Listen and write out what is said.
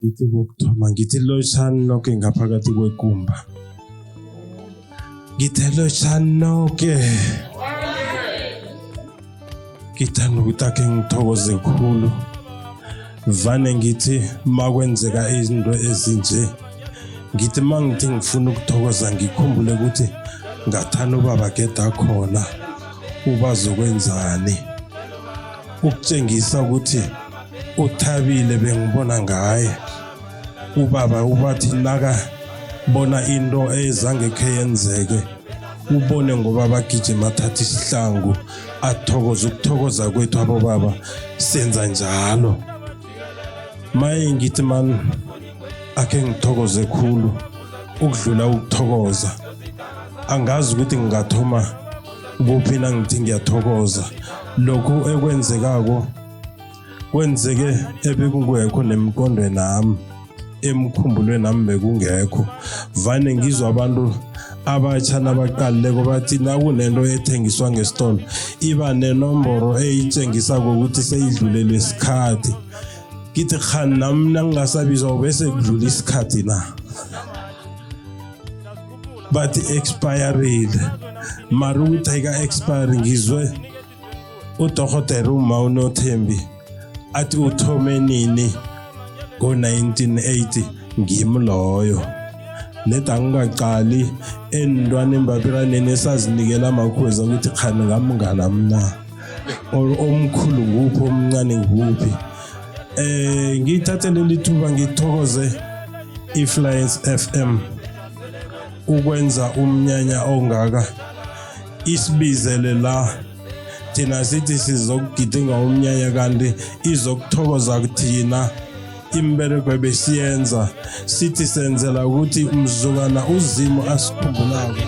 Ngithi kokuthoma ngithi lotshani noke ngaphakathi kwekumba. Ngithe lotshani noke. Ngithanda ukuthi akhe ngithokoze khulu. Vane ngithi makwenzeka izinto ezinje. Ngithi mangithi ngifuna ukuthokoza ngikhumbule ukuthi ngathana ubaba Geda khona. Ubazokwenzani? Ukutshengisa ukuthi uthabile bengibona ngaye. Ubaba ubathi naka bona into ezange kheyenzeke ubone ngoba bagijima athatha isihlangu athokoza ukuthokoza kwethu abo baba senza njalo. Maye ngithi man akhe ngithokoze khulu ukudlula ukuthokoza. Angazi ukuthi ngingathoma kuphi nangithi ngiyathokoza. Lokhu ekwenzekako kwenzeke ebekungekho nemqondo nami. Emkhumbulweni nami bekungekho. Vane ngizwa abantu abatsha nabaqalileko bathi nakunento ethengiswa ngesitolo iba nenomboro eyitshengisa ukuthi seyidlulelwe isikhathi. Ngithi khani nami nangingasabizwa bese kudlula isikhathi na. Bathi expired. Mara ukuthi ayika-expire ngizwe uDokotela uMawunothembi athi uthome nini ngo-1980 ngimi loyo. Neda ngingaqali endwane embapiraneni esazinikela amakhweza ukuthi khani ngamngana mna. Omkhulu nguphi omncane nguphi. Ngithathe leli thuba ngithokoze iFlyers FM ukwenza umnyanya ongaka. Isibizele la thina sithi sizokugidinga umnyanya kanti izokuthokoza kuthina imbereko besiyenza sithi senzela ukuthi umzukana uzimo asikhumbulako.